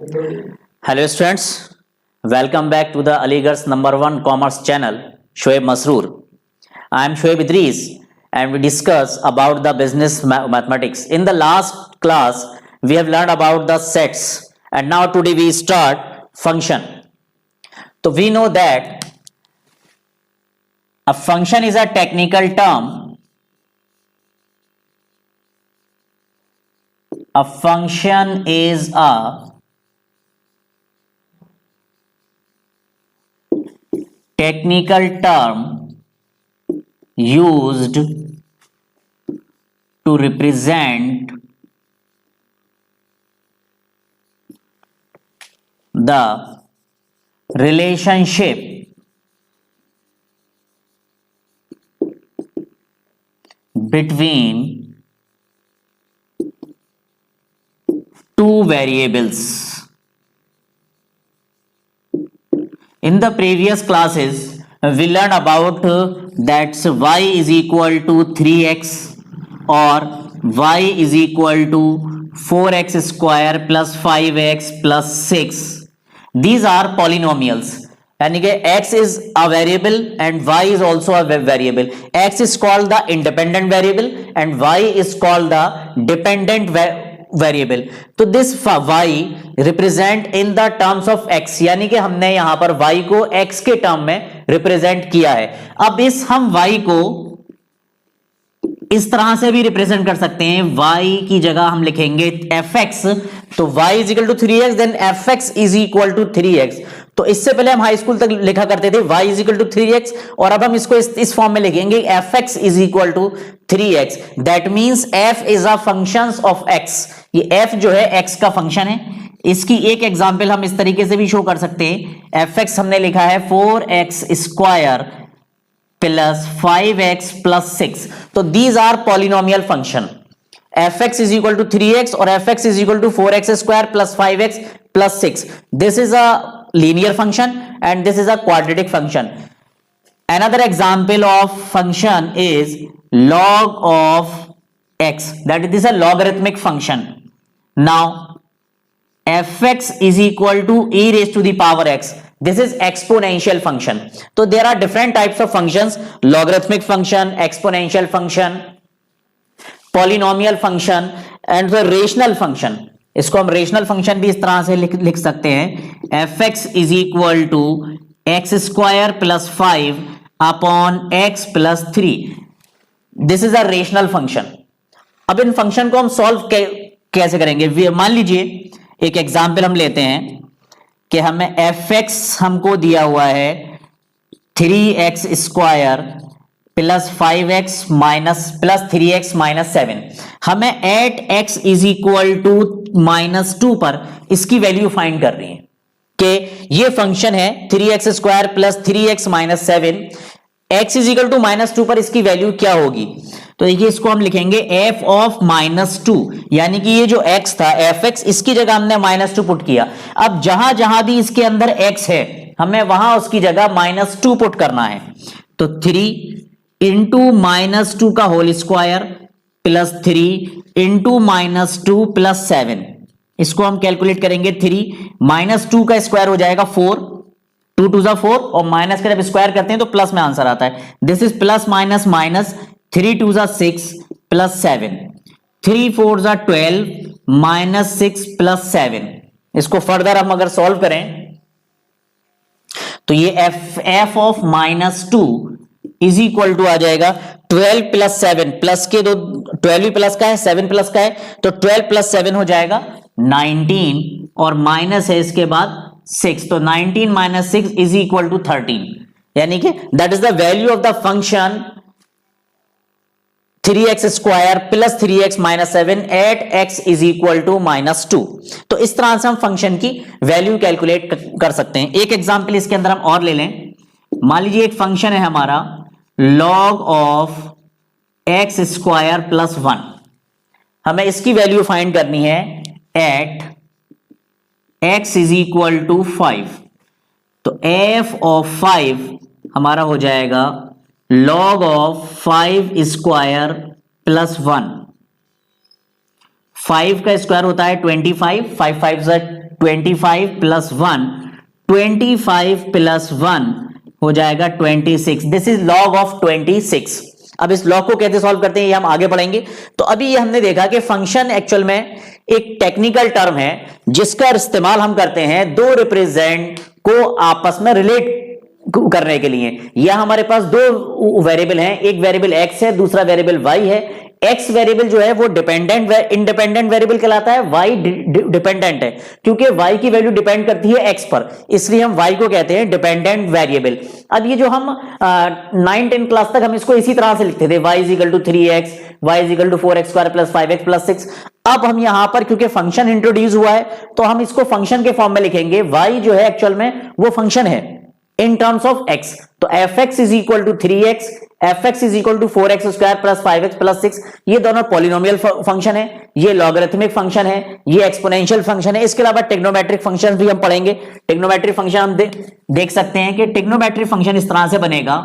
Hello students, welcome back to the Aligarh's #1 commerce channel, Shoaib Masroor. I am Shoaib Idris and we discuss about the business mathematics. In the last class, we have learned about the sets and now today we start function. So we know that a function is a technical term. A function is a technical term used to represent the relationship between two variables. In the previous classes, we learned about that y is equal to 3x or y is equal to 4x square plus 5x plus 6. These are polynomials. यानी कि x is a variable and y is also a variable. X is called the independent variable and y is called the dependent variable. तो this y represent in the terms of x, यानी कि हमने यहां पर y को x के term में represent किया है. अब इस हम y को इस तरह से भी रिप्रेजेंट कर सकते हैं. y की जगह हम लिखेंगे fx, तो y is equal to 3x, then fx is equal to 3x. तो इससे पहले हम हाई स्कूल तक लिखा करते थे y is equal to 3x और अब हम इसको इस फॉर्म में लिखेंगे fx is equal to 3x. That means f is a function of x. ये f जो है x का फंक्शन है. इसकी एक एग्जांपल हम इस तरीके से भी शो कर सकते हैं. fx हमने लिखा है 4x square plus 5x plus 6. तो these are polynomial function. fx is equal to 3x or fx is equal to 4x square plus 5x plus 6. This is a linear function and this is a quadratic function. Another example of function is log of x. That is a logarithmic function. Now fx is equal to e raised to the power x. This is exponential function. So there are different types of functions: logarithmic function, exponential function, polynomial function and rational function. इसको हम rational function भी इस तरह से लिख सकते हैं. fx is equal to X square plus 5 upon X plus 3. This is a rational function. अब इन फंक्शन को हम सॉल्व कैसे करेंगे? मान लीजिए एक एग्जांपल हम लेते हैं कि हमें fx हमको दिया हुआ है 3x square plus 5x minus plus 3x minus 7. हमें at x is equal to -2 पर इसकी वैल्यू फाइंड कर रही है कि ये फंक्शन है 3x square plus 3x minus 7. x is equal to -2 पर इसकी वैल्यू क्या होगी? तो देखिए इसको हम लिखेंगे f ऑफ -2, यानी कि ये जो x था fx, इसकी जगह हमने -2 पुट किया. अब जहां जहां भी इसके अंदर x है हमें वहां उसकी जगह -2 पुट करना है. तो 3 इंटू -2 का whole square plus 3 into -2 plus 7. इसको हम कैलकुलेट करेंगे. 3 -2 का स्क्वायर हो जाएगा 4, 2 2 4 और माइनस का जब स्क्वायर करते हैं तो प्लस में आंसर आता है. This is plus minus minus. 3 2 6 plus 7, 3 4 12 minus 6 plus 7. इसको फर्दर हम अगर सॉल्व करें तो ये f of -2 is equal to आ जाएगा 12 प्लस 7. प्लस के दो 12 भी प्लस का है, 7 प्लस का है, तो 12 प्लस 7 हो जाएगा 19 और माइनस है इसके बाद 6. तो 19 माइनस 6 इज इक्वल टू 13. यानी कि that is the value of the function 3x square plus 3x minus 7 at x is equal to -2. तो इस तरह से हम फंक्शन की वैल्यू कैलकुलेट कर सकते हैं. एक एग्जांपल इसके अंदर हम और ले लें. मान लीजिए एक फंक्शन है हमारा log of x square plus 1. हमें इसकी वैल्यू फाइंड करनी है at x is equal to 5. तो f ऑफ 5 हमारा हो जाएगा log ऑफ 5 स्क्वायर प्लस 1. 5 का स्क्वायर होता है 25, 5 5 25 प्लस 1, 25 प्लस 1 हो जाएगा 26। This is log of 26। अब इस लॉग को कैसे सॉल्व करते हैं ये हम आगे पढ़ेंगे। तो अभी ये हमने देखा कि फंक्शन एक्चुअल में एक टेक्निकल टर्म है जिसका इस्तेमाल हम करते हैं दो रिप्रेजेंट को आपस में रिलेट करने के लिए। या हमारे पास दो वेरिएबल हैं, एक वेरिएबल x है, दूसरा वेरिएबल y है। x वेरिएबल जो है वो डिपेंडेंट इंडिपेंडेंट वेरिएबल कहलाता है, y डिपेंडेंट है क्योंकि y की वैल्यू डिपेंड करती है x पर, इसलिए हम y को कहते हैं डिपेंडेंट वेरिएबल। अब ये जो हम 9-10 क्लास तक हम इसको इसी तरह से लिखते थे, y is equal to 3x, y is equal to 4x square plus 5x plus 6। अब हम यहां पर क्योंकि फंक्शन इंट्रोड्यूस हुआ है तो हम इसको फंक्शन के फॉर्म में लिखेंगे। y जो है एक्चुअल में वो फंक्शन है इन टर्म्स ऑफ x, तो fx is equal to 3x, fx is equal to 4x square plus 5x plus 6। ये दोनों पॉलिनोमियल फंक्शन है, ये लॉगरिथमिक फंक्शन है, ये एक्सपोनेंशियल फंक्शन है। इसके अलावा ट्रिग्नोमेट्रिक फंक्शन भी हम पढ़ेंगे। ट्रिग्नोमेट्रिक फंक्शन हम देख सकते हैं कि ट्रिग्नोमेट्रिक फंक्शन इस तरह से बनेगा,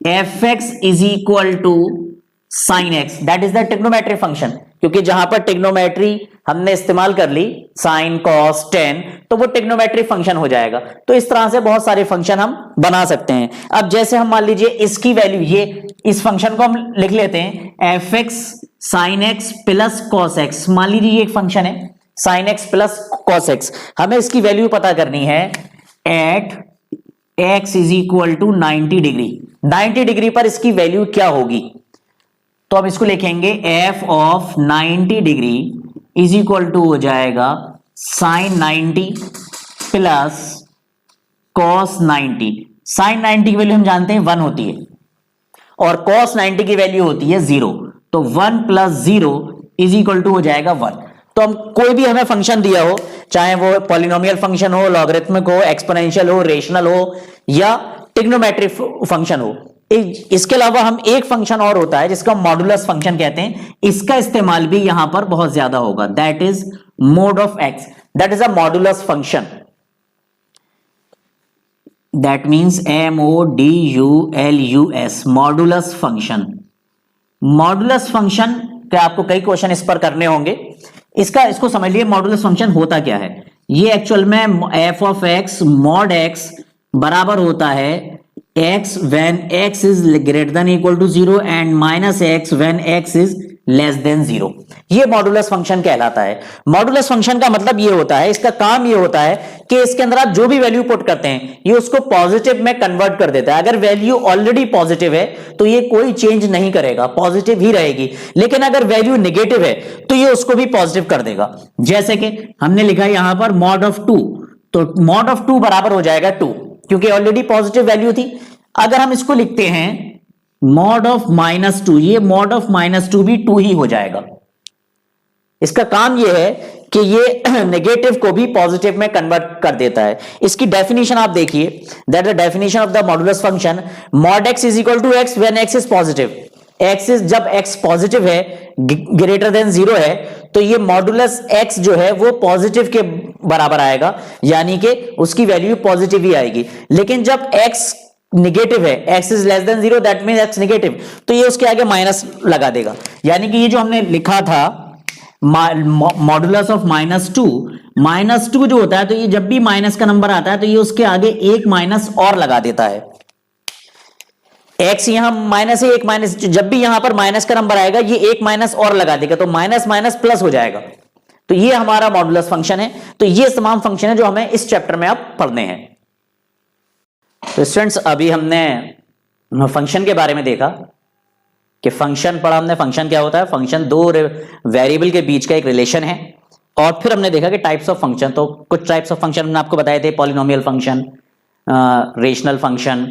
fx is equal to sin x, that is the trigonometric function. क्योंकि जहां पर ट्रिग्नोमेट्री हमने इस्तेमाल कर ली sin cos tan, तो वो ट्रिग्नोमेट्रिक फंक्शन हो जाएगा। तो इस तरह से बहुत सारे फंक्शन हम बना सकते हैं। अब जैसे हम मान लीजिए इसकी वैल्यू, ये इस फंक्शन को हम लिख लेते हैं fx sin x plus cos x। मान लीजिए ये एक फंक्शन है sin x plus cos x, हमें इसकी वैल्यू पता करनी है at x is equal to 90 degree. 90 degree पर इसकी वैल्यू क्या होगी, तो अब इसको लिखेंगे f of 90 degree is equal to हो जाएगा साइन 90 प्लस कॉस 90। साइन 90 की वैल्यू हम जानते हैं 1 होती है और कॉस 90 की वैल्यू होती है 0, तो 1 प्लस 0 इज इक्वल टू हो जाएगा 1। तो हम कोई भी हमें फंक्शन दिया हो, चाहे वो पॉलिनोमियल फंक्शन हो, लॉगरिथमिक हो, एक्सपोनेंशियल हो, रेशनल हो या ट्रिग्नोमेट्रिक फंक्शन हो, इसके अलावा हम एक फंक्शन और होता है जिसका मॉडुलस फंक्शन कहते हैं, इसका इस्तेमाल भी यहां पर बहुत ज्यादा होगा, that is mode of x, that is a modulus function. That means MODULUS, modulus function. Modulus function के आपको कई क्वेश्चन इस पर करने होंगे। इसको समझ लिए मॉडुलस फंक्शन होता क्या है। ये एक्चुअल में f of x mod x बराबर होता है x when x is greater than equal to 0 and minus x when x is less than 0। ये मॉडुलस फंक्शन कहलाता है। मॉडुलस फंक्शन का मतलब ये होता है, इसका काम ये होता है कि इसके अंदर आप जो भी वैल्यू पुट करते हैं ये उसको पॉजिटिव में कन्वर्ट कर देता है। अगर वैल्यू ऑलरेडी पॉजिटिव है तो ये कोई चेंज नहीं करेगा, पॉजिटिव ही रहेगी। लेकिन अगर वैल्यू नेगेटिव है तो ये उसको भी पॉजिटिव कर देगा। जैसे कि हमने लिखा यहां पर मॉड ऑफ 2, तो मॉड ऑफ 2 बराबर हो जाएगा 2 क्योंकि ऑलरेडी पॉजिटिव वैल्यू थी। अगर हम इसको लिखते हैं मॉड ऑफ -2, ये मॉड ऑफ -2 भी 2 ही हो जाएगा। इसका काम ये है कि ये नेगेटिव को भी पॉजिटिव में कन्वर्ट कर देता है। इसकी डेफिनेशन आप देखिए, that the definition of the modulus function, mod x is equal to x when x is positive. x is, जब x पॉजिटिव है, ग्रेटर देन 0 है, तो ये मॉडुलस x जो है वो पॉजिटिव के बराबर आएगा, यानी कि उसकी वैल्यू पॉजिटिव ही आएगी। लेकिन जब x नेगेटिव है, x is less than 0, that mean x negative, तो ये उसके आगे माइनस लगा देगा। यानी कि ये जो हमने लिखा था मॉडुलस ऑफ -2 जो होता है, तो ये जब भी माइनस का नंबर आता है तो ये उसके आगे एक माइनस और लगा देता है। x यहां माइनस है, एक माइनस, जब भी यहां पर माइनस का नंबर आएगा ये एक माइनस और लगा देगा, तो माइनस माइनस प्लस हो जाएगा। तो ये हमारा मॉडुलस फंक्शन है। तो ये तमाम फंक्शन है जो हमें इस चैप्टर में अब पढ़ने हैं। तो स्टूडेंट्स, अभी हमने फंक्शन के बारे में देखा कि फंक्शन पढ़ा हमने। फंक्शन क्या होता है? फंक्शन दो वेरिएबल के बीच का एक रिलेशन है। और फिर हमने देखा कि टाइप्स ऑफ फंक्शन, तो कुछ टाइप्स ऑफ फंक्शन हमने आपको बताए थे, polynomial function, rational function,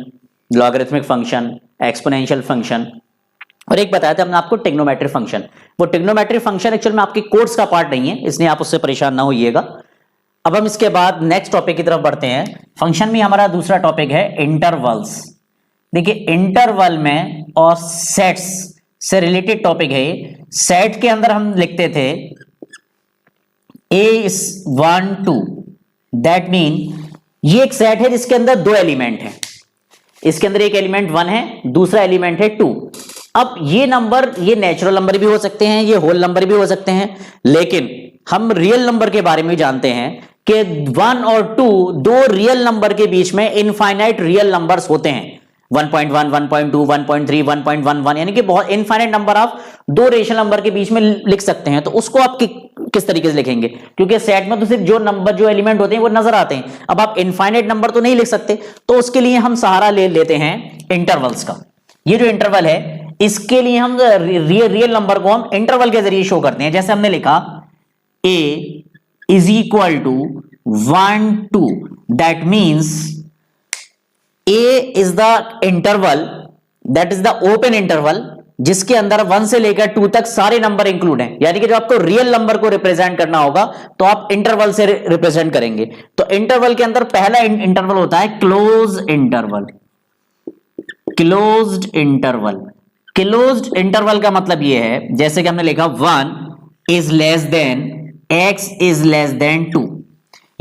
logarithmic function, exponential function, और एक बताया था हमने आपको ट्रिग्नोमेट्रिक फंक्शन। वो ट्रिग्नोमेट्रिक फंक्शन एक्चुअल में आपके कोर्स का पार्ट नहीं है, इसलिए आप उससे परेशान ना होइएगा। अब हम इसके बाद नेक्स्ट टॉपिक की तरफ बढ़ते हैं। फंक्शन में हमारा दूसरा टॉपिक है इंटरवल्स। देखिए, इंटरवल में और सेट्स से रिलेटेड टॉपिक है। सेट के अंदर हम लिखते थे A1 2, दैट मीन ये एक सेट है जिसके अंदर दो एलिमेंट हैं। इसके अंदर एक एलिमेंट 1 है, दूसरा एलिमेंट है 2। अब ये नंबर, ये नेचुरल नंबर भी हो सकते हैं, ये होल नंबर भी हो सकते हैं, लेकिन हम रियल नंबर के बारे में जानते हैं कि 1 और 2 दो रियल नंबर के बीच में इनफाइनाइट रियल नंबर्स होते हैं, 1.1, 1.2, 1.3, 1.11, यानी कि बहुत इनफाइनाइट नंबर आप दो रेशनल नंबर के बीच में लिख सकते हैं। तो उसको आप किस तरीके से लिखेंगे, क्योंकि सेट में तो सिर्फ जो नंबर जो एलिमेंट होते हैं वो नजर आते हैं, अब आप इनफाइनाइट नंबर तो नहीं लिख सकते, तो उसके लिए हम सहारा ले लेते हैं इंटरवल्स का। ये जो इंटरवल है इसके लिए हम रियल नंबर को हम इंटरवल के जरिए शो करते हैं। जैसे हमने लिखा a is equal to 1 2, that means a is the interval, that is the open interval जिसके अंदर 1 से लेकर 2 तक सारे नंबर इंक्लूड हैं। यानी कि जब आपको रियल नंबर को रिप्रेजेंट करना होगा तो आप इंटरवल से रिप्रेजेंट करेंगे। तो इंटरवल के अंदर पहला इंटरवल होता है close interval. Closed interval, closed interval का मतलब यह है, जैसे कि हमने लिखा 1 is less than x is less then 2,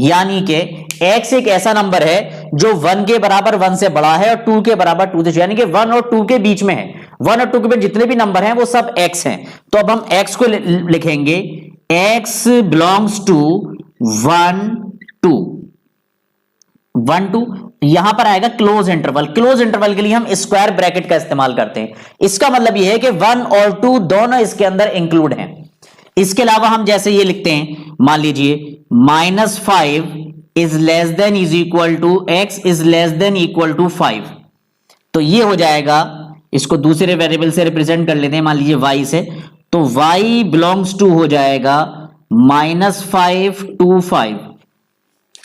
यानी कि x एक ऐसा नंबर है जो 1 के बराबर 1 से बड़ा है और 2 के बराबर 2 से, यानी कि 1 और 2 के बीच में है। 1 और 2 के बीच जितने भी नंबर हैं वो सब x हैं। तो अब हम x को लिखेंगे x बिलोंग्स टू 1 2 1 2, यहां पर आएगा क्लोज इंटरवल। क्लोज इंटरवल के लिए हम स्क्वायर ब्रैकेट का इस्तेमाल करते हैं। इसका मतलब यह है कि 1 और 2 दोनों इसके अंदर इंक्लूड हैं। इसके अलावा हम जैसे ये लिखते हैं, मान लीजिए -5 is less than is equal to x is less than equal to 5, तो ये हो जाएगा, इसको दूसरे वेरिएबल से रिप्रेजेंट कर लेते हैं, मान लीजिए y से, तो y बिलोंग्स टू हो जाएगा -5 to 5,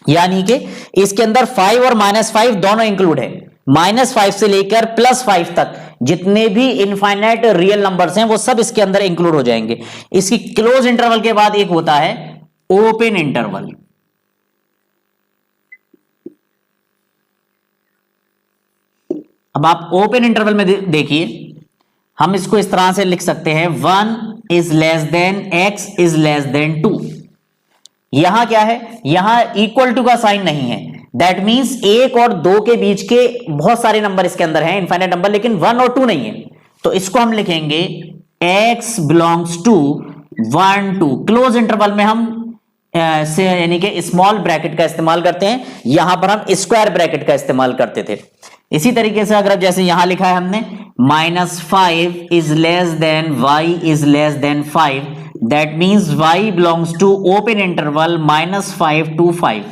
यानी कि इसके अंदर 5 और -5 दोनों इंक्लूड है। -5 से लेकर +5 तक जितने भी इनफाइनाइट रियल नंबर्स हैं वो सब इसके अंदर इंक्लूड हो जाएंगे। इसकी क्लोज इंटरवल के बाद एक होता है ओपन इंटरवल। अब आप ओपन इंटरवल में देखिए, हम इसको इस तरह से लिख सकते हैं 1 is less than x is less then 2। यहां क्या है, यहां इक्वल टू का साइन नहीं है, दैट मींस 1 और 2 के बीच के बहुत सारे नंबर इसके अंदर हैं, इनफाइनाइट नंबर, लेकिन 1 और 2 नहीं है। तो इसको हम लिखेंगे x belongs to 1 2। Close interval में हम से यानी कि स्मॉल ब्रैकेट का इस्तेमाल करते हैं, यहां पर हम स्क्वायर ब्रैकेट का इस्तेमाल करते थे। इसी तरीके से अगर जैसे यहां लिखा है हमने -5 is less than y is less than 5, that means y belongs to open interval -5 to 5।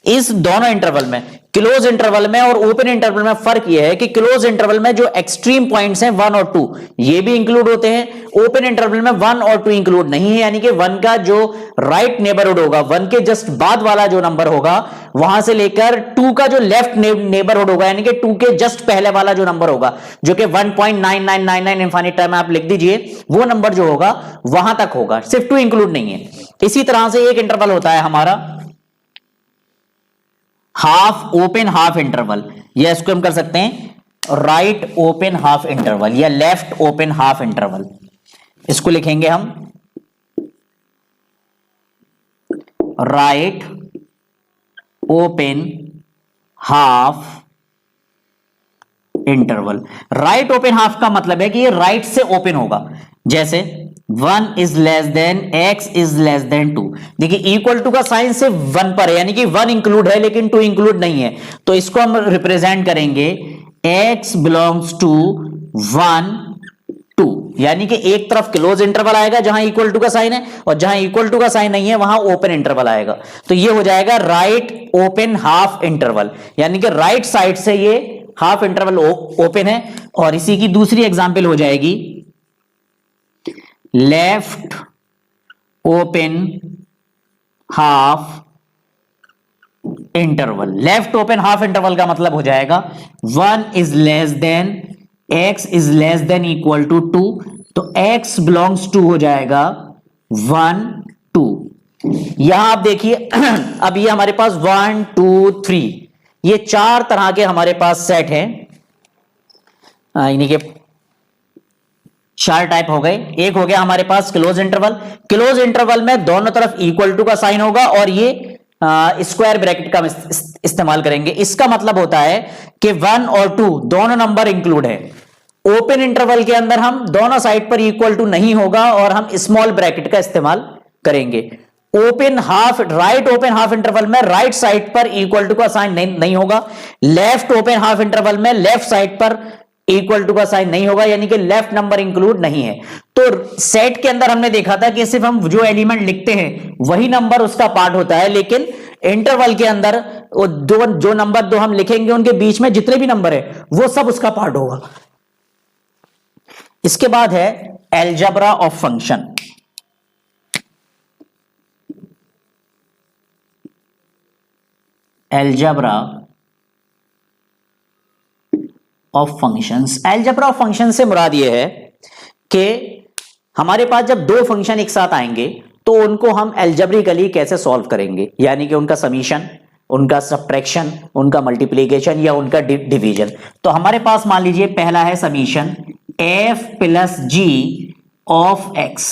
इस दोनों इंटरवल में, क्लोज इंटरवल में और ओपन इंटरवल में फर्क यह है कि क्लोज इंटरवल में जो एक्सट्रीम पॉइंट्स हैं 1 और 2 ये भी इंक्लूड होते हैं, ओपन इंटरवल में 1 और 2 इंक्लूड नहीं है, यानी कि 1 का जो राइट नेबरहुड होगा, 1 के जस्ट बाद वाला जो नंबर होगा, वहां से लेकर 2 का जो लेफ्ट नेबरहुड होगा, यानी कि 2 के जस्ट पहले वाला जो नंबर होगा, जो कि 1.9999 इनफाइनाइट टाइम आप लिख दीजिए, वो नंबर जो होगा वहां तक होगा, सिर्फ 2 इंक्लूड नहीं है। इसी तरह से एक इंटरवल होता है हमारा हाफ ओपन हाफ इंटरवल, या इसको हम कर सकते हैं राइट ओपन हाफ इंटरवल या लेफ्ट ओपन हाफ इंटरवल। इसको लिखेंगे हम right open half interval. Right open half का मतलब है कि ये राइट से ओपन होगा, जैसे 1 is less than x is less then 2। देखिए इक्वल टू का साइन सिर्फ 1 पर है, यानी कि 1 इंक्लूड है लेकिन 2 इंक्लूड नहीं है, तो इसको हम रिप्रेजेंट करेंगे x बिलोंग्स टू 1 2, यानी कि एक तरफ क्लोज इंटरवल आएगा जहां इक्वल टू का साइन है, और जहां इक्वल टू का साइन नहीं है वहां ओपन इंटरवल आएगा। तो ये हो जाएगा राइट ओपन हाफ इंटरवल, यानी कि राइट साइड से ये हाफ इंटरवल ओपन है। और इसी की दूसरी एग्जांपल हो जाएगी left open half interval. Left open half interval का मतलब हो जाएगा 1 is less than x is less than equal to 2, तो x बिलोंग्स टू हो जाएगा 1 2। यहां आप देखिए अब ये हमारे पास 1 2 3 ये 4 तरह के हमारे पास सेट हैं, यानी कि 4 टाइप हो गए। एक हो गया हमारे पास क्लोज इंटरवल। क्लोज इंटरवल में दोनों तरफ इक्वल टू का साइन होगा और ये स्क्वायर ब्रैकेट का इस्तेमाल करेंगे। इसका मतलब होता है कि 1 और 2 दोनों नंबर इंक्लूड है। ओपन इंटरवल के अंदर हम दोनों साइड पर इक्वल टू नहीं होगा और हम स्मॉल ब्रैकेट का इस्तेमाल करेंगे। Open half, right open half interval में राइट साइड पर इक्वल टू का साइन नहीं होगा, लेफ्ट ओपन हाफ इंटरवल में लेफ्ट साइड पर इक्वल टू का साइन नहीं होगा, यानी कि लेफ्ट नंबर इंक्लूड नहीं है। तो सेट के अंदर हमने देखा था कि सिर्फ हम जो एलिमेंट लिखते हैं वही नंबर उसका पार्ट होता है, लेकिन इंटरवल के अंदर जो नंबर दो हम लिखेंगे उनके बीच में जितने भी नंबर है वो सब उसका पार्ट होगा। इसके बाद है algebra of function. Algebra of functions. Algebra of function से मुराद यह है कि हमारे पास जब दो फंक्शन एक साथ आएंगे तो उनको हम अलजेब्रिकली कैसे सॉल्व करेंगे, यानी कि उनका समीशन, उनका सब्ट्रैक्शन, उनका मल्टीप्लिकेशन या उनका डिवीजन। तो हमारे पास मान लीजिए पहला है summation f plus G of x।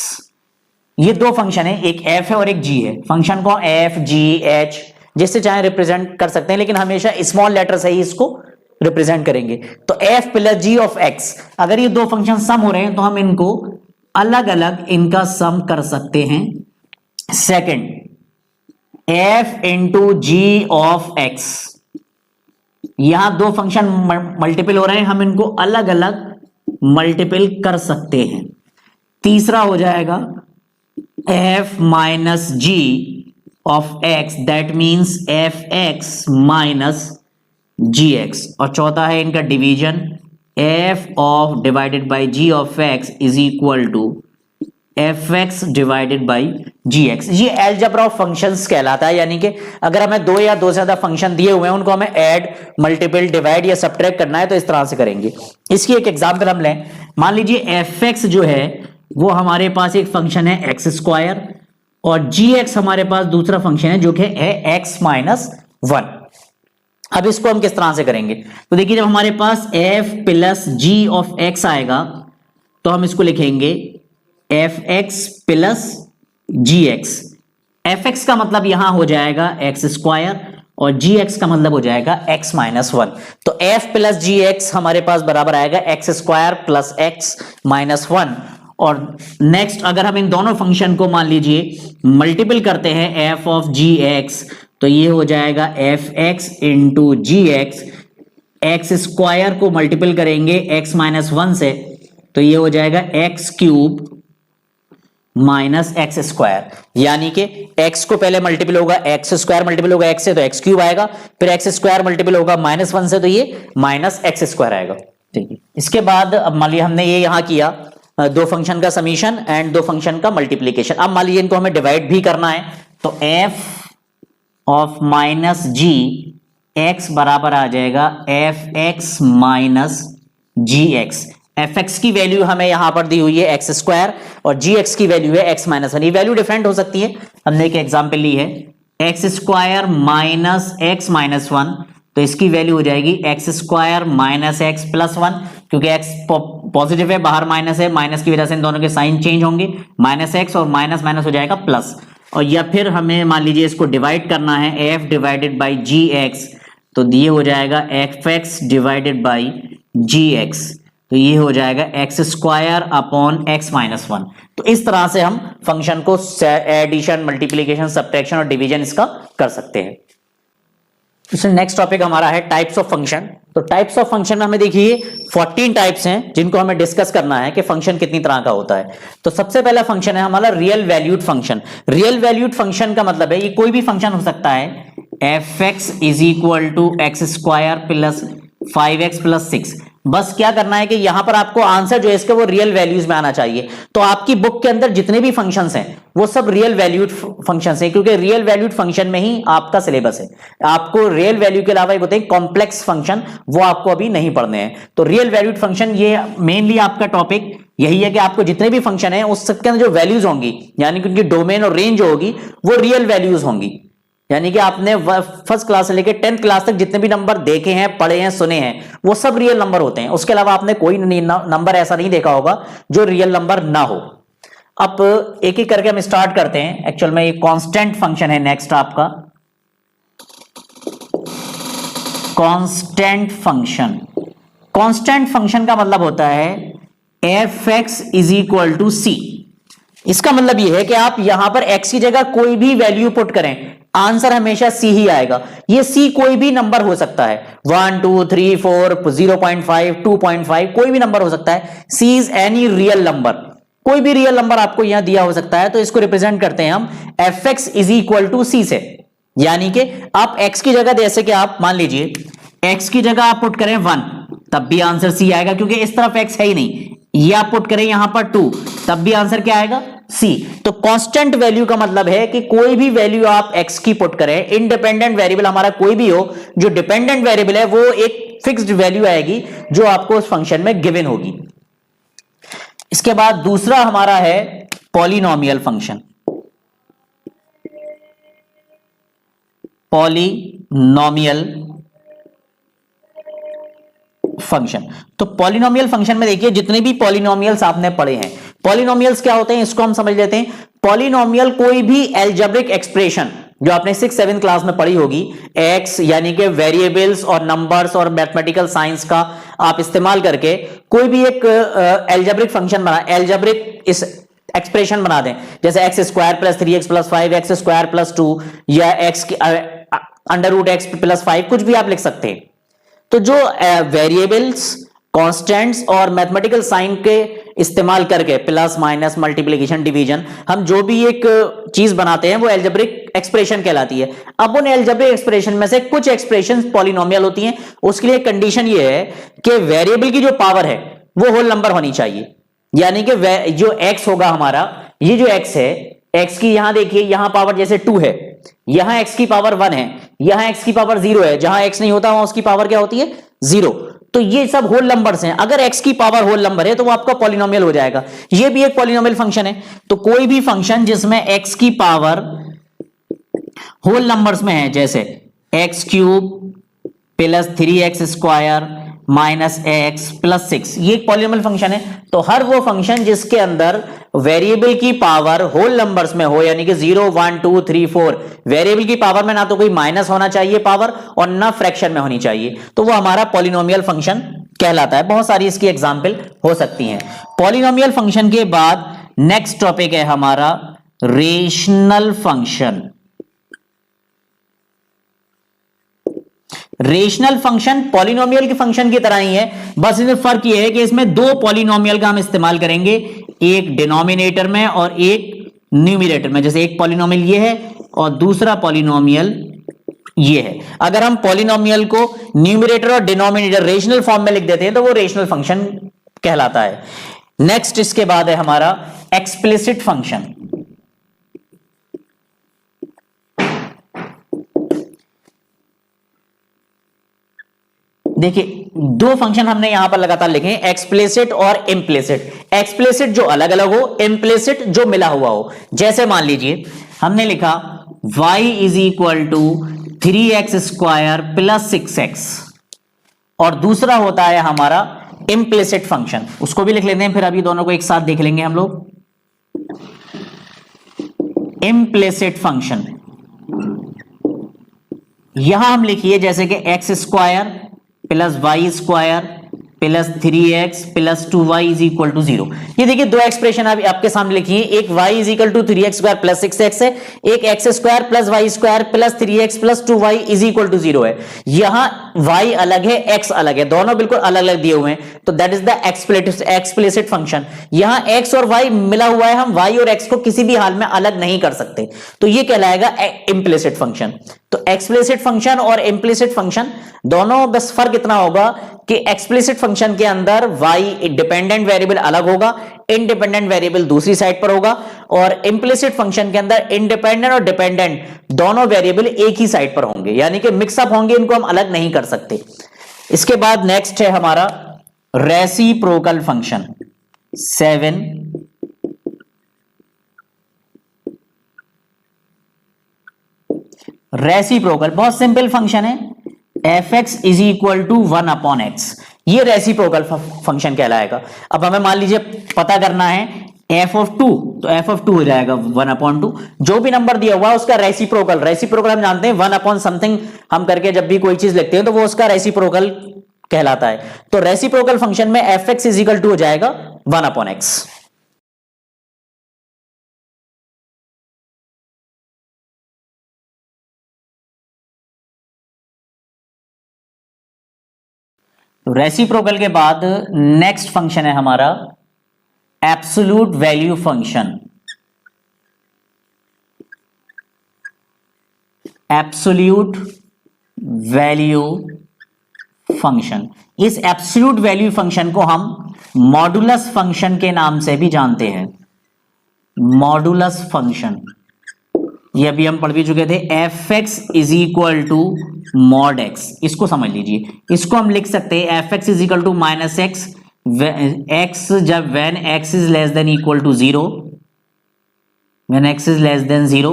ये दो फंक्शन है, एक f है और एक g है। फंक्शन को f g h जिससे चाहे रिप्रेजेंट कर सकते हैं, लेकिन हमेशा स्मॉल लेटर से ही इसको रिप्रेजेंट करेंगे। तो f plus G of x, अगर ये दो फंक्शन सम हो रहे हैं तो हम इनको अलग अलग इनका सम कर सकते हैं। Second, f into G of x, यहां दो फंक्शन मल्टीपल हो रहे हैं, हम इनको अलग अलग मल्टीपल कर सकते हैं। तीसरा हो जाएगा f minus G of x, that means F X minus G X. और चौथा है इनका division, f of divided by G of x is equal to F X divided by G X. ये अलजेब्रा ऑफ फंक्शंस कहलाता है, यानी कि अगर हमें दो या दो से ज्यादा फंक्शन दिए हुए हैं उनको हमें ऐड, मल्टीपल, डिवाइड या सब्ट्रैक्ट करना है तो इस तरह से करेंगे। इसकी एक एग्जांपल हम लें। मान लीजिए एफ एक्स जो है वो हमारे पास एक फंक्शन है एक्स स्क्वायर और जी एक्स हमारे पास दूसरा फंक्शन है जो कि है एक्स माइनस वन। अब इसको हम किस तरह से करेंगे, तो देखिए जब हमारे पास f plus G of x आएगा तो हम इसको लिखेंगे F X plus G X. F X का मतलब यहां हो जाएगा एक्स स्क्वायर और जी एक्स का मतलब हो जाएगा एक्स माइनस वन। तो f प्लस जी एक्स हमारे पास बराबर आएगा x square plus x minus one. और नेक्स्ट अगर हम इन दोनों फंक्शन को मान लीजिए मल्टीपल करते हैं f ऑफ जी एक्स, तो ये हो जाएगा एफ एक्स इंटू जी एक्स। एक्स स्क्वायर को मल्टीपल करेंगे एक्स माइनस वन से तो ये हो जाएगा x cube minus x square, यानी कि x को पहले मल्टीपल होगा एक्स स्क्वायर मल्टीपल होगा x से तो एक्स क्यूब आएगा, फिर एक्स स्क्वायर मल्टीपल होगा माइनस वन से तो ये माइनस एक्स स्क्वायर आएगा। ठीक है, इसके बाद अब मान लीजिए हमने ये यहां किया दो फंक्शन का समीशन एंड दो फंक्शन का मल्टीप्लीकेशन। अब मान लीजिए इनको हमें डिवाइड भी करना है तो f of minus G X बराबर आ जाएगा F X minus G X. F X की वैल्यू हमें यहां पर दी हुई है एक्स स्क्वायर और जी एक्स की वैल्यू है एक्स माइनस वन। ये वैल्यू डिफरेंट हो सकती है, हमने एक एग्जांपल ली है X square minus X minus one, तो इसकी वैल्यू हो जाएगी X square minus X plus one, क्योंकि एक्स पॉजिटिव है, बाहर माइनस है, माइनस की वजह से इन दोनों के साइन चेंज होंगे, माइनस एक्स और माइनस माइनस हो जाएगा प्लस। और या फिर हमें मान लीजिए इसको डिवाइड करना है F divided by G X, तो ये हो जाएगा F X divided by G X, तो ये हो जाएगा X square upon X minus one. तो इस तरह से हम फंक्शन को एडिशन, मल्टीप्लीकेशन, सब्ट्रैक्शन और डिवीजन इसका कर सकते हैं। नेक्स्ट टॉपिक हमारा है टाइप्स ऑफ फंक्शन। तो टाइप्स ऑफ फंक्शन में हमें देखिए 14 टाइप्स हैं जिनको हमें डिस्कस करना है कि फंक्शन कितनी तरह का होता है। तो सबसे पहला फंक्शन है हमारा real valued function. Real valued function का मतलब है ये कोई भी फंक्शन हो सकता है, F x is equal to X square plus 5x plus 6। बस क्या करना है कि यहां पर आपको आंसर जो है इसके वो रियल वैल्यूज में आना चाहिए। तो आपकी बुक के अंदर जितने भी फंक्शंस हैं वो सब रियल वैल्यूड फंक्शंस हैं, क्योंकि रियल वैल्यूड फंक्शन में ही आपका सिलेबस है। आपको रियल वैल्यू के अलावा एक होते हैं कॉम्प्लेक्स फंक्शन, वो आपको अभी नहीं पढ़ने हैं। तो रियल वैल्यूड फंक्शन ये मेनली आपका टॉपिक यही है कि आपको जितने भी फंक्शन है उस सबके अंदर जो वैल्यूज होंगी, यानी कि उनकी डोमेन और रेंज होगी वो रियल वैल्यूज होंगी। यानी कि आपने फर्स्ट क्लास से लेकर 10th क्लास तक जितने भी नंबर देखे हैं, पढ़े हैं, सुने हैं, वो सब रियल नंबर होते हैं। उसके अलावा आपने कोई नंबर ऐसा नहीं देखा होगा जो रियल नंबर ना हो। अब एक एक करके हम स्टार्ट करते हैं। एक्चुअल में ये कांस्टेंट फंक्शन है। नेक्स्ट आपका कांस्टेंट फंक्शन। कांस्टेंट फंक्शन का मतलब होता है F x is equal to c. इसका मतलब यह है कि आप यहां पर x की जगह कोई भी वैल्यू पुट करें, आंसर हमेशा c ही आएगा। ये c कोई भी नंबर हो सकता है, 1 2 3 4 0.5 2.5 कोई भी नंबर हो सकता है। c is any real number, कोई भी रियल नंबर आपको यहां दिया हो सकता है। तो इसको रिप्रेजेंट करते हैं हम fx is equal to c से, यानी कि आप x की जगह, जैसे कि आप मान लीजिए x की जगह आप पुट करें 1, तब भी आंसर c आएगा, क्योंकि इस तरफ x है ही नहीं। ये आप पुट करें यहां पर 2, तब भी आंसर क्या आएगा, c। तो कांस्टेंट वैल्यू का मतलब है कि कोई भी वैल्यू आप x की पुट करें, इंडिपेंडेंट वेरिएबल हमारा कोई भी हो, जो डिपेंडेंट वेरिएबल है वो एक फिक्स्ड वैल्यू आएगी जो आपको उस फंक्शन में गिवन होगी। इसके बाद दूसरा हमारा है पॉलिनोमियल फंक्शन। पॉलिनोमियल फंक्शन, तो पॉलिनोमियल फंक्शन में देखिए जितने भी पॉलिनोमियल्स आपने पढ़े हैं, पॉलिनोमियल्स क्या होते हैं इसको हम समझ लेते हैं। पॉलिनोमियल कोई भी एल्जेब्रिक एक्सप्रेशन जो आपने 6-7 क्लास में पढ़ी होगी, एक्स यानी कि वेरिएबल्स और नंबर्स और मैथमेटिकल साइंस का आप इस्तेमाल करके कोई भी एक एल्जेब्रिक फंक्शन बना, एल्जेब्रिक इस एक्सप्रेशन बना दें, जैसे x square plus 3x plus 5, x square plus 2, या x under root x plus 5, कुछ भी आप लिख सकते हैं। तो जो वेरिएबल्स, कांस्टेंट्स और मैथमेटिकल साइन के इस्तेमाल करके प्लस माइनस मल्टीप्लिकेशन डिवीजन हम जो भी एक चीज बनाते हैं वो एल्जेब्रिक एक्सप्रेशन कहलाती है। अब उन एल्जेब्रिक एक्सप्रेशन में से कुछ एक्सप्रेशन पॉलिनोमियल होती हैं, उसके लिए कंडीशन ये है कि वेरिएबल की जो पावर है वो होल नंबर होनी चाहिए, यानी कि जो x होगा हमारा, ये जो x है, x की यहां देखिए यहां पावर जैसे 2 है, यहां x की पावर 1 है, यहां x की पावर 0 है, जहां x नहीं होता वहां उसकी पावर क्या होती है 0। तो ये सब होल नंबर्स हैं, अगर x की पावर होल नंबर है तो वो आपका पॉलिनोमियल हो जाएगा। ये भी एक पॉलिनोमियल फंक्शन है। तो कोई भी फंक्शन जिसमें x की पावर होल नंबर्स में है, जैसे x cube plus 3x square minus X plus 6, ये एक पॉलिनोमियल फंक्शन है। तो हर वो फंक्शन जिसके अंदर वेरिएबल की पावर होल नंबर्स में हो, यानी कि 0 1 2 3 4, वेरिएबल की पावर में ना तो कोई माइनस होना चाहिए पावर और ना फ्रैक्शन में होनी चाहिए, तो वो हमारा पॉलिनोमियल फंक्शन कहलाता है। बहुत सारी इसकी एग्जाम्पल हो सकती हैं। पॉलिनोमियल फंक्शन के बाद नेक्स्ट टॉपिक है हमारा rational function. Rational function polynomial के फंक्शन की तरह ही है, बस इसमें फर्क यह है कि इसमें दो पॉलिनोमियल का हम इस्तेमाल करेंगे, एक डिनोमिनेटर में और एक न्यूमरेटर में। जैसे एक पॉलिनोमियल ये है और दूसरा पॉलिनोमियल ये है। अगर हम पॉलिनोमियल को न्यूमरेटर और डिनोमिनेटर रेशनल फॉर्म में लिख देते हैं तो वो रेशनल फंक्शन कहलाता है। नेक्स्ट इसके बाद है हमारा एक्सप्लिसिट फंक्शन। देखिए दो फंक्शन हमने यहां पर लगातार लिखे हैं, एक्सप्लिसिट और इम्प्लिसिट। एक्सप्लिसिट जो अलग अलग हो, इम्प्लिसिट जो मिला हुआ हो। जैसे मान लीजिए हमने लिखा y is equal to 3x square plus 6x, और दूसरा होता है हमारा इम्प्लिसिट फंक्शन, उसको भी लिख लेते हैं, फिर अभी दोनों को एक साथ देख लेंगे हम लोग। इम्प्लिसिट फंक्शन यहां हम लिखिए जैसे कि x square plus y square plus 3x plus 2y is equal to 0। ये देखिए दो एक्सप्रेशन आपके सामने लिखी है, एक y is equal to 3x square plus 6x है, एक x square plus y square plus 3x plus 2y is equal to 0 है। यहां y अलग है, x अलग है, दोनों बिल्कुल अलग अलग दिए हुए हैं, तो that is the explicit function. यहां x और y मिला हुआ है, हम y और x को किसी भी हाल में अलग नहीं कर सकते, तो ये कहलाएगा इम्प्लिसिट फंक्शन। तो एक्सप्लिसिट फंक्शन और इम्प्लिसिट फंक्शन दोनों, बस फर्क इतना होगा कि एक्सप्लिसिट फंक्शन के अंदर y डिपेंडेंट वेरिएबल अलग होगा, इंडिपेंडेंट वेरिएबल दूसरी साइड पर होगा, और इम्प्लिसिट फंक्शन के अंदर इंडिपेंडेंट और डिपेंडेंट दोनों वेरिएबल एक ही साइड पर होंगे, यानी कि मिक्सअप होंगे, इनको हम अलग नहीं कर सकते। इसके बाद नेक्स्ट है हमारा रेसिप्रोकल फंक्शन 7। रेसिप्रोकल बहुत सिंपल फंक्शन है, fx is equal to 1 upon x, ये रेसिप्रोकल फंक्शन कहलाएगा। अब हमें मान लीजिए पता करना है f ऑफ 2, तो f ऑफ 2 हो जाएगा 1 अपॉन 2, जो भी नंबर दिया हुआ है उसका रेसिप्रोकल हम जानते हैं 1 अपॉन समथिंग हम करके जब भी कोई चीज लिखते हैं तो वो उसका रेसिप्रोकल कहलाता है। तो रेसिप्रोकल फंक्शन में fx इज इक्वल टू हो जाएगा 1 अपॉन एक्स। तो रेसिप्रोकल के बाद नेक्स्ट फंक्शन है हमारा absolute value function. Absolute value function, इस एब्सोल्यूट वैल्यू फंक्शन को हम मॉडुलस फंक्शन के नाम से भी जानते हैं। मॉडुलस फंक्शन, ये अभी हम पढ़ भी चुके थे। F x is equal to mod x, इसको समझ लीजिए। इसको हम लिख सकते हैं f x is equal to minus x, x जब when x is less than equal to zero, when x is less than zero,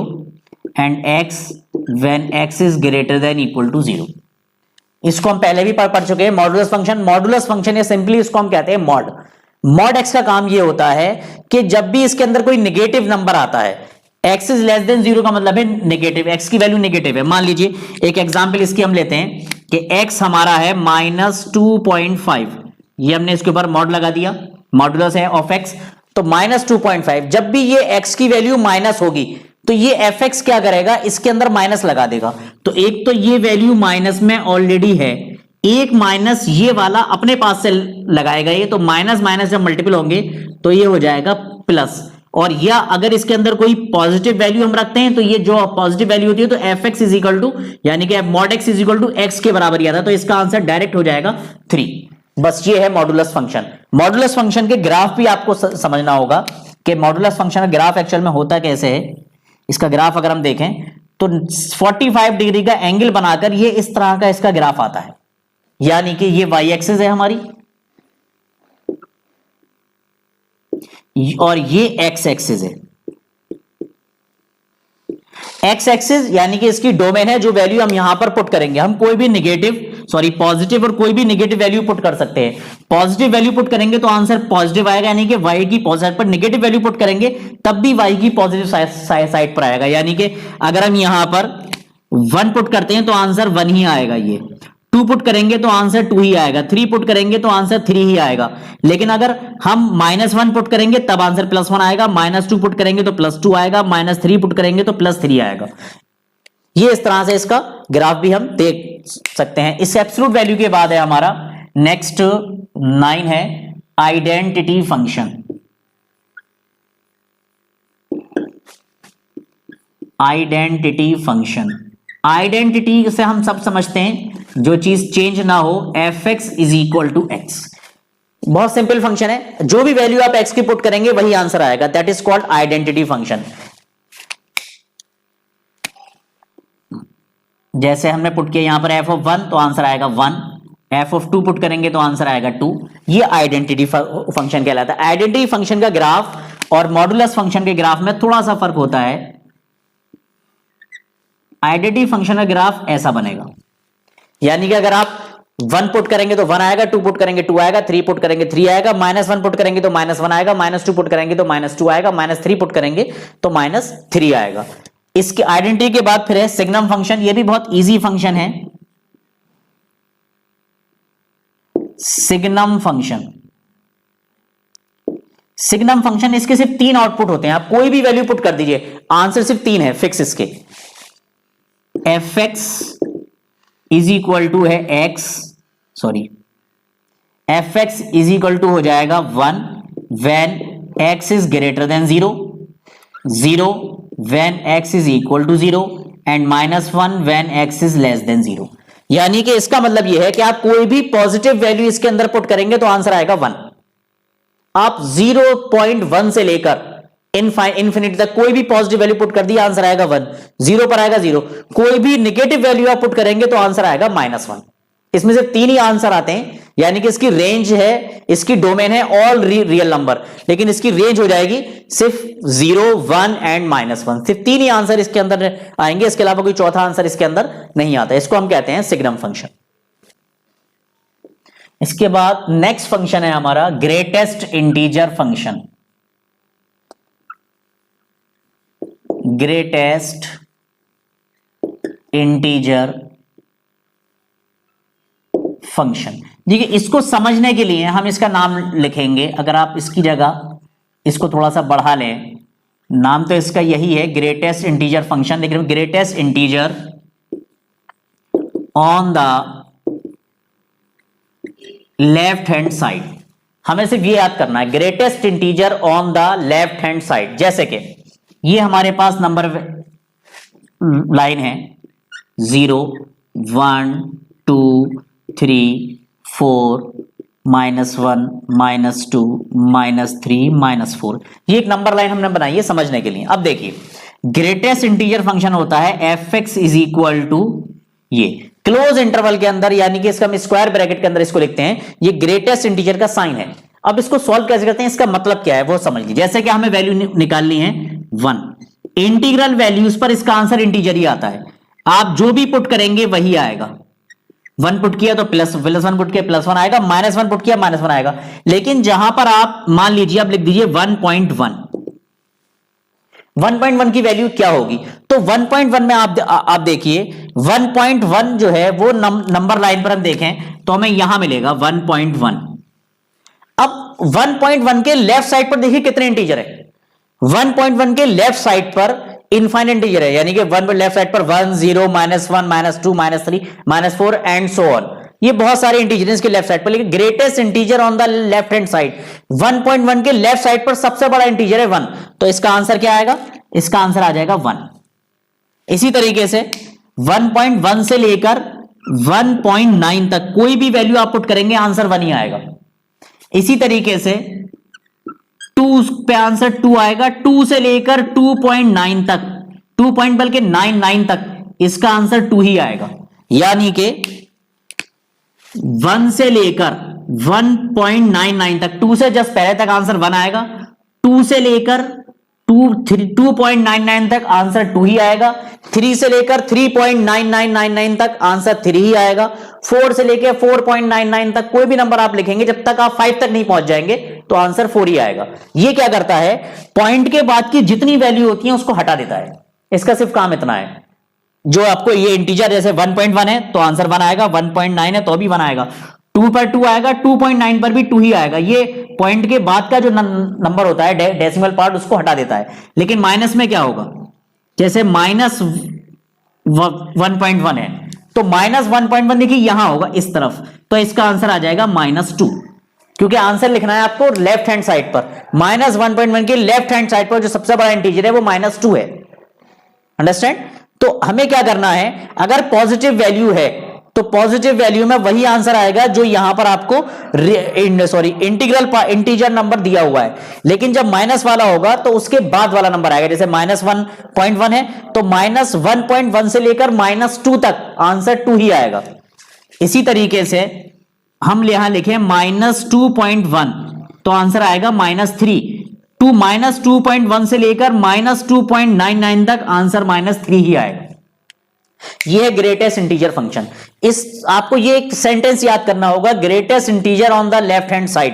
and x when x is greater than equal to zero. इसको हम पहले भी पढ़ चुके हैं। Modulus function, modulus function या simply इसको हम कहते हैं मॉड। मॉड एक्स का काम ये होता है कि जब भी इसके अंदर कोई नेगेटिव नंबर आता है, x is less than zero का मतलब है नेगेटिव, एक्स की वैल्यू नेगेटिव है। मान लीजिए एक एग्जांपल इसकी हम लेते हैं कि एक्स हमारा है -2.5, ये हमने इसके ऊपर मॉड लगा दिया, मॉडुलस है ऑफ एक्स, तो -2.5। जब भी ये एक्स की वैल्यू माइनस होगी तो ये एफ एक्स क्या करेगा, इसके अंदर माइनस लगा देगा। तो एक तो ये वैल्यू माइनस में ऑलरेडी है, एक माइनस ये वाला अपने पास से लगाएगा ये, तो माइनस माइनस जब मल्टीपल होंगे तो ये हो जाएगा प्लस। और या अगर इसके अंदर कोई पॉजिटिव वैल्यू हम रखते हैं तो ये जो पॉजिटिव वैल्यू होती है तो f x is equal to, यानी कि mod x is equal to x के बराबर ही आता है, तो इसका आंसर डायरेक्ट हो जाएगा 3। बस ये है मॉडुलस फंक्शन। मॉडुलस फंक्शन के ग्राफ भी आपको समझना होगा कि मॉडुलस फंक्शन का ग्राफ एक्चुअल में होता कैसे है। इसका ग्राफ अगर हम देखें तो 45 डिग्री का एंगल बनाकर ये इस तरह का इसका ग्राफ आता है, यानी कि ये वाई एक्सिस है हमारी और ये एक्स एक्सिस है। एक्स एक्सिस यानी कि इसकी डोमेन है, जो वैल्यू हम यहां पर पुट करेंगे, हम कोई भी पॉजिटिव और कोई भी नेगेटिव वैल्यू पुट कर सकते हैं। पॉजिटिव वैल्यू पुट करेंगे तो आंसर पॉजिटिव आएगा, यानी कि वाई की पॉजिटिव पर, नेगेटिव वैल्यू पुट करेंगे तब भी वाई की पॉजिटिव साइड पर आएगा, यानी कि अगर हम यहां पर 1 पुट करते हैं तो आंसर 1 ही आएगा, ये 2 पुट करेंगे तो आंसर 2 ही आएगा, 3 पुट करेंगे तो आंसर 3 ही आएगा। लेकिन अगर हम -1 पुट करेंगे तब आंसर +1 आएगा, -2 पुट करेंगे तो +2 आएगा, -3 पुट करेंगे तो +3 आएगा। ये इस तरह से इसका ग्राफ भी हम देख सकते हैं। इस एब्सोल्यूट वैल्यू के बाद है हमारा नेक्स्ट 9 है identity function. Identity function, identity से हम सब समझते हैं जो चीज चेंज ना हो, f x is equal to x. बहुत सिंपल फंक्शन है, जो भी वैल्यू आप एक्स की पुट करेंगे वही आंसर आएगा, that is called identity function. जैसे हमने पुट किया यहां पर एफ ऑफ 1 तो आंसर आएगा 1, एफ ऑफ 2 पुट करेंगे तो आंसर आएगा 2। ये आइडेंटिटी फंक्शन कहलाता है। आइडेंटिटी फंक्शन का ग्राफ और मॉडुलस फंक्शन के ग्राफ में थोड़ा सा फर्क होता है। आइडेंटिटी फंक्शन का ग्राफ ऐसा बनेगा, यानी कि अगर आप 1 पुट करेंगे तो 1 आएगा, 2 पुट करेंगे 2 आएगा, 3 पुट करेंगे 3 आएगा, -1 पुट करेंगे तो -1 आएगा, -2 पुट करेंगे तो -2 आएगा, -3 पुट करेंगे तो -3 आएगा। इसके आइडेंटिटी के बाद फिर है सिग्नम फंक्शन। ये भी बहुत इजी फंक्शन है, सिग्नम फंक्शन। सिग्नम फंक्शन, इसके सिर्फ 3 आउटपुट होते हैं, आप कोई भी वैल्यू पुट कर दीजिए, आंसर सिर्फ 3 है फिक्स इसके। F x is equal to है F x is equal to हो जाएगा 1 when x is greater than 0, 0 when x is equal to 0 and -1 when x is less than 0। यानी कि इसका मतलब यह है कि आप कोई भी पॉजिटिव वैल्यू इसके अंदर पुट करेंगे तो आंसर आएगा 1। आप 0.1 से लेकर इन्फिनिटी तक कोई भी पॉजिटिव वैल्यू पुट कर दिया, आंसर आएगा 1। 0 पर आएगा 0। कोई भी नेगेटिव वैल्यू आप पुट करेंगे तो आंसर आएगा -1। इसमें से 3 ही आंसर आते हैं, यानी कि इसकी रेंज है, इसकी डोमेन है ऑल रियल नंबर, लेकिन इसकी रेंज हो जाएगी सिर्फ 0, 1 एंड -1। सिर्फ 3 ही आंसर इसके अंदर आएंगे, इसके अलावा कोई चौथा आंसर इसके अंदर नहीं आता। इसको हम कहते हैं सिग्नम फंक्शन। इसके बाद नेक्स्ट फंक्शन है हमारा greatest integer function. Greatest integer function, देखिए इसको समझने के लिए हम इसका नाम लिखेंगे। अगर आप इसकी जगह इसको थोड़ा सा बढ़ा लें, नाम तो इसका यही है ग्रेटेस्ट इंटीजर फंक्शन, लेकिन greatest integer on the left hand side. हमें सिर्फ ये याद करना है, greatest integer on the left hand side. जैसे कि ये हमारे पास नंबर लाइन है 0 1 2 3 4 -1 -2 -3 -4। ये एक नंबर लाइन हमने बनाई है समझने के लिए। अब देखिए ग्रेटेस्ट इंटीजर फंक्शन होता है F x is equal to ये क्लोज इंटरवल के अंदर, यानी कि इसका हम स्क्वायर ब्रैकेट के अंदर इसको लिखते हैं, ये ग्रेटेस्ट इंटीजर का साइन है। अब इसको सॉल्व कैसे करते हैं, इसका मतलब क्या है वो समझ लीजिए। जैसे कि हमें वैल्यू निकालनी है 1, इंटीग्रल वैल्यूज पर इसका आंसर इंटीजर ही आता है। आप जो भी पुट करेंगे वही आएगा। 1 पुट किया तो +1 पुट किया +1 आएगा, -1 पुट किया -1 आएगा। लेकिन जहां पर आप मान लीजिए आप लिख दीजिए 1.1 की वैल्यू क्या होगी, तो 1.1 में आप देखिए 1.1 जो है वो नंबर लाइन पर हम देखें तो हमें यहां मिलेगा 1.1। अब 1.1 के लेफ्ट साइड पर देखिए कितने इंटीजर है। 1.1 के लेफ्ट साइड पर इनफाइनाइट इंटीजर है, यानी कि 1 पर लेफ्ट साइड पर 1 0 -1 -2 -3 -4 एंड सो ऑन। ये बहुत सारे इंटीजर के लेफ्ट साइड पर, लेकिन greatest integer on the left hand side 1.1 के लेफ्ट साइड पर सबसे बड़ा इंटीजर है 1, तो इसका आंसर क्या आएगा, इसका आंसर आ जाएगा 1। इसी तरीके से 1.1 से लेकर 1.9 तक कोई भी वैल्यू आप पुट करेंगे आंसर 1 ही आएगा। इसी तरीके से 2 पे आंसर 2 आएगा, 2 से लेकर 2.9 तक, 2 पॉइंट बल्कि 9 तक इसका आंसर 2 ही आएगा। यानी कि 1 से लेकर 1.99 तक, 2 से जस्ट पहले तक आंसर 1 आएगा, 2 से लेकर 2.99 तक आंसर 2 ही आएगा, 3 से लेकर 3.9999 तक आंसर 3 ही आएगा, 4 से लेकर 4.99 तक कोई भी नंबर आप लिखेंगे जब तक आप 5 तक नहीं पहुंच जाएंगे तो आंसर 4 ही आएगा। ये क्या करता है, पॉइंट के बाद की जितनी वैल्यू होती है उसको हटा देता है। इसका सिर्फ काम इतना है, जो आपको ये इंटीजर जैसे 1.1 है तो आंसर 1 आएगा, 1.9 है तो भी 1 आएगा, 2 पर 2 आएगा, 2.9 पर भी 2 ही आएगा। ये पॉइंट के बाद का जो नंबर होता है डेसिमल पार्ट उसको हटा देता है। लेकिन माइनस में क्या होगा, जैसे -1.1 है तो -1.1 देखिए यहां होगा इस तरफ, तो इसका आंसर आ जाएगा -2, क्योंकि आंसर लिखना है आपको लेफ्ट हैंड साइड पर। -1.1 के लेफ्ट हैंड साइड पर जो सबसे बड़ा इंटीजर है वो -2 है। अंडरस्टैंड? तो हमें क्या करना है, अगर पॉजिटिव वैल्यू है तो पॉजिटिव वैल्यू में वही आंसर आएगा जो यहां पर आपको इंटीजर नंबर दिया हुआ है। लेकिन जब माइनस वाला होगा तो उसके बाद वाला नंबर आएगा। जैसे -1.1 है तो -1.1 से लेकर -2 तक आंसर 2 ही आएगा। इसी तरीके से हम यहां लिखें -2.1 तो आंसर आएगा -3, -2.1 से लेकर -2.99 तक आंसर -3 ही आएगा। ये है ग्रेटेस्ट इंटीजर फंक्शन। इस आपको ये एक सेंटेंस याद करना होगा, greatest integer on the left hand side.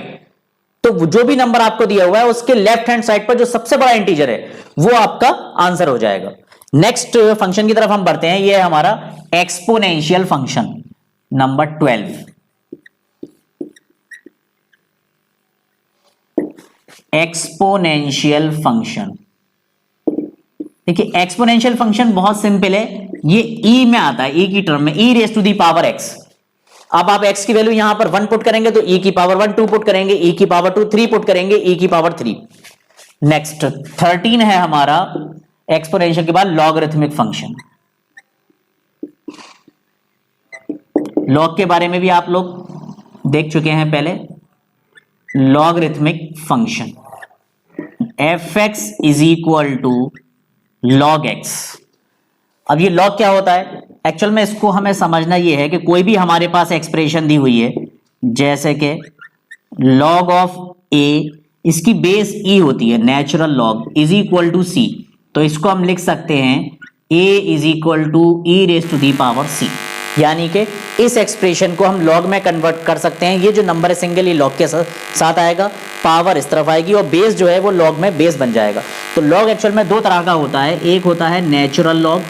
तो जो भी नंबर आपको दिया हुआ है उसके लेफ्ट हैंड साइड पर जो सबसे बड़ा इंटीजर है वो आपका आंसर हो जाएगा। नेक्स्ट फंक्शन की तरफ हम बढ़ते हैं, ये है हमारा exponential function number 12। Exponential function, देखिए एक्सपोनेंशियल फंक्शन बहुत सिंपल है, ये e में आता है, e की टर्म में, e⁻⁴x। अब आप x की वैल्यू यहां पर 1 पुट करेंगे तो e⁻1, 2 पुट करेंगे e⁻2, 3 पुट करेंगे e⁻3। नेक्स्ट 13 है हमारा एक्सपोनेंशियल के बाद लॉगरिथमिक फंक्शन। लॉग के बारे में भी आप लोग देख चुके हैं पहले। Logarithmic function f(x) = log x। अब ये लॉग क्या होता है, एक्चुअल में इसको हमें समझना ये है कि कोई भी हमारे पास एक्सप्रेशन दी हुई है, जैसे कि log ऑफ a, इसकी बेस e होती है, नेचुरल लॉग = c, तो इसको हम लिख सकते हैं a = e⁻c। यानी कि इस एक्सप्रेशन को हम लॉग में कन्वर्ट कर सकते हैं। ये जो नंबर है सिंगल, ये लॉग के साथ आएगा, पावर इस तरफ आएगी और बेस जो है वो लॉग में बेस बन जाएगा। तो लॉग एक्चुअल में 2 तरह का होता है, एक होता है नेचुरल लॉग,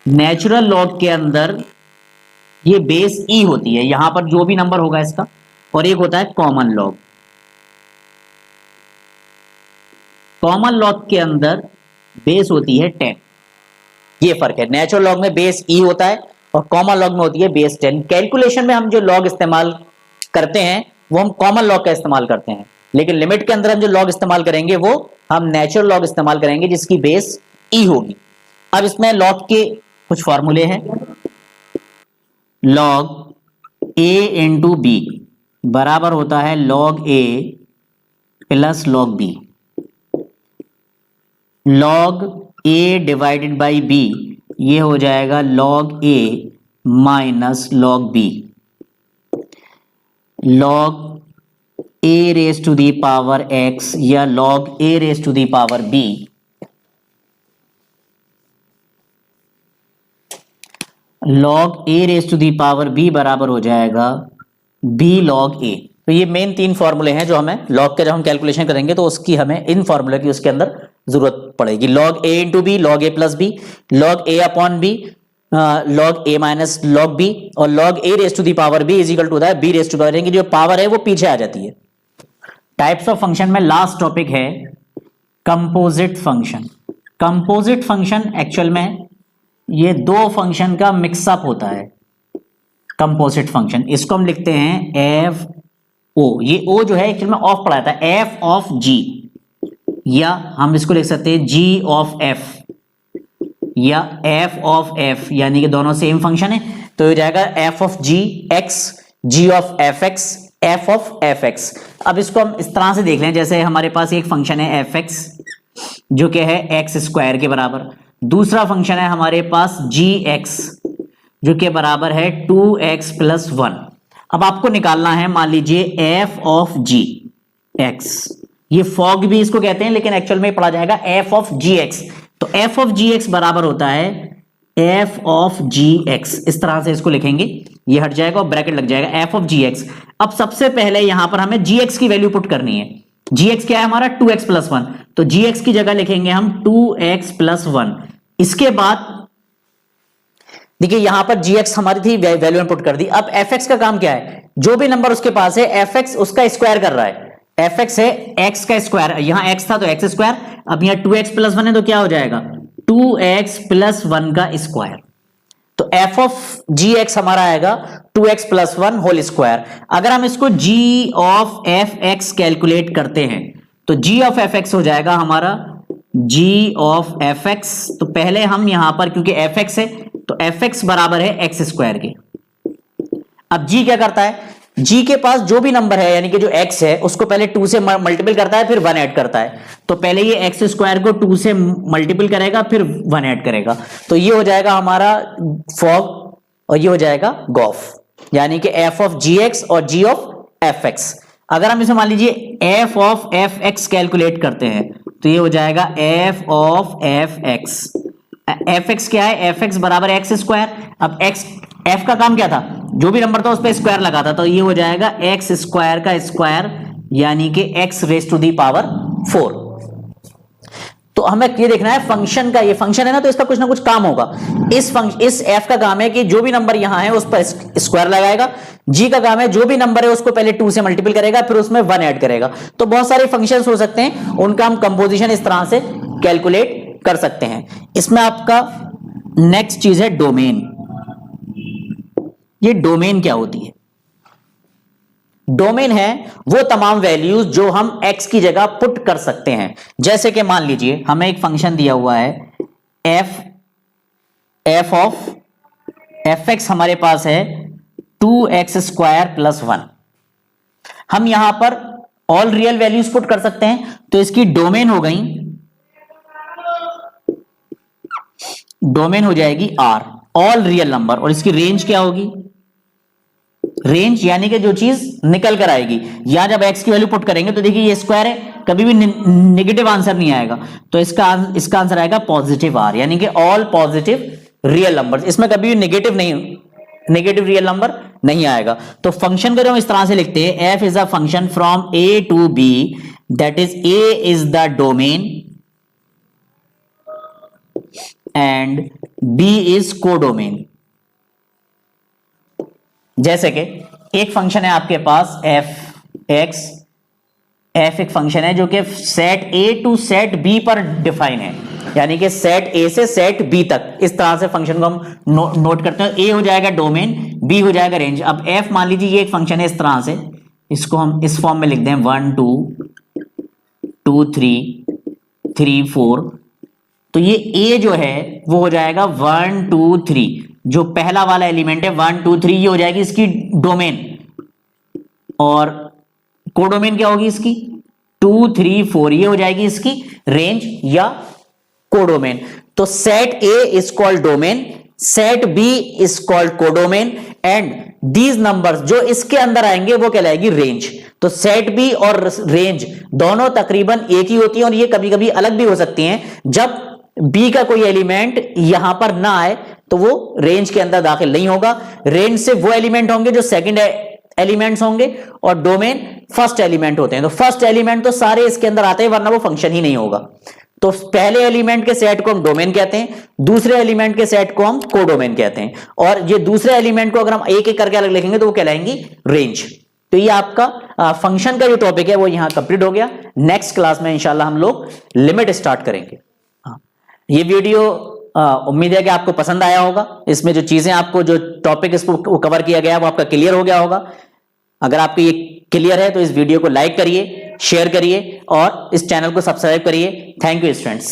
नेचुरल लॉग के अंदर ये बेस e होती है, यहां पर जो भी नंबर होगा इसका, और एक होता है कॉमन लॉग। कॉमन लॉग के अंदर बेस होती है 10। ये फर्क है, नेचुरल लॉग में बेस e होता है और कॉमन लॉग में होती है बेस 10। कैलकुलेशन में हम जो लॉग इस्तेमाल करते हैं वो हम कॉमन लॉग का इस्तेमाल करते हैं, लेकिन लिमिट के अंदर हम जो लॉग इस्तेमाल करेंगे वो हम नेचुरल लॉग इस्तेमाल करेंगे जिसकी बेस ई होगी। अब इसमें लॉग के कुछ फॉर्मूले हैं। लॉग ए इंटू बी बराबर होता है log a plus log b. Log a divided by b ये हो जाएगा log a minus log b. Log a raise to the power x या log a raise to the power b log a raise to the power b बराबर हो जाएगा B log ए। तो ये main 3 फॉर्मूले हैं जो हमें लॉग के जब हम कैलकुलेशन करेंगे तो उसकी हमें इन फॉर्मूले की उसके अंदर जरूरत पड़ेगी। Log a into b log a plus b, log a upon b log a minus log b, और log a raise to the power b is equal to the b raise to power, जो power है वो पीछे आ जाती है। Types of function में last topic है composite function. Composite function actual में ये 2 फंक्शन का मिक्सअप होता है कंपोजिट फंक्शन। इसको हम लिखते हैं एफ ओ। ये ओ जो है एक्चुअल में ऑफ पढ़ाया था, एफ ऑफ जी, या हम इसको लिख सकते हैं जी ऑफ एफ या एफ ऑफ एफ, यानी कि दोनों सेम फंक्शन है। तो ये जाएगा f of g x, g of f x, f of f x. अब इसको हम इस तरह से देख लें, जैसे हमारे पास एक फंक्शन है एफ एक्स जो कि है एक्स स्क्वायर के बराबर, दूसरा फंक्शन है हमारे पास जी एक्स जो कि बराबर है 2x प्लस 1। अब आपको निकालना है मान लीजिए एफ ऑफ जी एक्स, ये फॉग भी इसको कहते हैं लेकिन एक्चुअल में पढ़ा जाएगा एफ ऑफ जी एक्स। तो एफ ऑफ जी एक्स बराबर होता है एफ ऑफ जी एक्स, इस तरह से इसको लिखेंगे, ये हट जाएगा और ब्रैकेट लग जाएगा एफ ऑफ जी एक्स। अब सबसे पहले यहां पर हमें जी एक्स की वैल्यू पुट करनी है। जी एक्स क्या है हमारा 2x प्लस 1, तो जी एक्स की जगह लिखेंगे हम 2x प्लस 1। इसके बाद देखिए यहां पर जी एक्स हमारी थी वैल्यू में पुट कर दी। अब एफ एक्स का काम क्या है, जो भी नंबर उसके पास है एफ एक्स उसका स्क्वायर कर रहा है। एफ एक्स है एक्स का स्क्वायर, यहां एक्स था तो एक्स स्क्वायर, अब यहां 2x प्लस 1 है तो क्या हो जाएगा 2x प्लस 1 का स्क्वायर। तो एफ ऑफ जी एक्स हमारा आएगा 2x प्लस 1 होल स्क्वायर। अगर हम इसको g of f x calculate करते हैं तो g ऑफ एफ एक्स हो जाएगा हमारा g ऑफ एफ एक्स। तो पहले हम यहां पर क्योंकि एफ एक्स है तो एफ एक्स बराबर है एक्स स्क्वायर के। अब g क्या करता है, g के पास जो भी नंबर है यानी कि जो x है उसको पहले 2 से मल्टीपल करता है फिर 1 ऐड करता है। तो पहले ये एक्स स्क्वायर को 2 से मल्टीपल करेगा फिर 1 ऐड करेगा, तो ये हो जाएगा हमारा फॉग और ये हो जाएगा गॉफ, यानी कि एफ ऑफ जी एक्स और जी ऑफ एफ एक्स। अगर हम इसे मान लीजिए F of f x calculate करते हैं तो ये हो जाएगा f of f x. F x क्या है, एफ एक्स बराबर एक्स स्क्वायर। अब एक्स एफ का काम क्या था, जो भी नंबर था उस पर स्क्वायर लगा था, तो ये हो जाएगा एक्स स्क्वायर का स्क्वायर यानी कि x raise to the power 4। तो हमें ये देखना है फंक्शन का, ये फंक्शन है ना तो इसका कुछ ना कुछ काम होगा। इस एफ का काम है कि जो भी नंबर यहां है उस पर स्क्वायर लगाएगा, जी का काम है जो भी नंबर है उसको पहले 2 से मल्टीपल करेगा फिर उसमें 1 ऐड करेगा। तो बहुत सारे फंक्शंस हो सकते हैं, उनका हम कंपोजिशन इस तरह से कैलकुलेट कर सकते हैं। इसमें आपका नेक्स्ट चीज है डोमेन। ये डोमेन क्या होती है, डोमेन है वो तमाम वैल्यूज जो हम x की जगह पुट कर सकते हैं। जैसे कि मान लीजिए हमें एक फंक्शन दिया हुआ है एफ ऑफ एफ एक्स हमारे पास है 2x स्क्वायर प्लस 1। हम यहां पर ऑल रियल वैल्यूज पुट कर सकते हैं, तो इसकी डोमेन हो गई, डोमेन हो जाएगी R ऑल रियल नंबर, और इसकी रेंज क्या होगी, रेंज यानी कि जो चीज निकल कर आएगी। यहां जब x की वैल्यू पुट करेंगे तो देखिए ये स्क्वायर है, कभी भी नेगेटिव आंसर नहीं आएगा, तो इसका आंसर आएगा पॉजिटिव R यानी कि ऑल पॉजिटिव रियल नंबर। इसमें कभी भी नेगेटिव रियल नंबर नहीं आएगा। तो फंक्शन को जो हम इस तरह से लिखते हैं, f is a function from a to b, that is a is the domain and b is codomain. जैसे कि एक फंक्शन है आपके पास एफ एक्स, एफ एक फंक्शन है जो कि set a to set b पर डिफाइन है। यानी कि सेट ए से सेट बी तक, इस तरह से फंक्शन को हम नोट करते हैं। ए हो जाएगा डोमेन, बी हो जाएगा रेंज। अब एफ मान लीजिए ये एक फंक्शन है इस तरह से, इसको हम इस फॉर्म में लिख दें 1 2 2 3 3 4। तो ये ए जो है वो हो जाएगा 1 2 3, जो पहला वाला एलिमेंट है 1 2 3 ये हो जाएगी इसकी डोमेन, और कोडोमेन क्या होगी इसकी 2 3 4, ये हो जाएगी इसकी रेंज या कोडोमेन। तो set a is called domain, set b is called codomain, and these numbers जो इसके अंदर आएंगे वो कहलाएगी रेंज। तो सेट बी और रेंज दोनों तकरीबन एक ही होती है, और ये कभी कभी अलग भी हो सकती हैं। जब बी का कोई एलिमेंट यहां पर ना आए तो वो रेंज के अंदर दाखिल नहीं होगा। रेंज से वो एलिमेंट होंगे जो सेकंड एलिमेंट्स होंगे, और डोमेन फर्स्ट एलिमेंट होते हैं। तो फर्स्ट एलिमेंट तो सारे इसके अंदर आते हैं, वरना वो फंक्शन ही नहीं होगा। तो पहले एलिमेंट के सेट को हम डोमेन कहते हैं, दूसरे एलिमेंट के सेट को हम कोडोमेन कहते हैं, और ये दूसरे एलिमेंट को अगर हम एक एक करके अलग लिखेंगे तो वो कहलाएंगी रेंज। तो ये आपका फंक्शन का जो टॉपिक है वो यहां कंप्लीट हो गया। नेक्स्ट क्लास में इंशाल्लाह हम लोग लिमिट स्टार्ट करेंगे। ये वीडियो उम्मीद है कि आपको पसंद आया होगा। इसमें जो चीजें आपको जो टॉपिक इसको कवर किया गया वो आपका क्लियर हो गया होगा। अगर आपको ये क्लियर है तो इस वीडियो को लाइक करिए, शेयर करिए और इस चैनल को सब्सक्राइब करिए। Thank you students.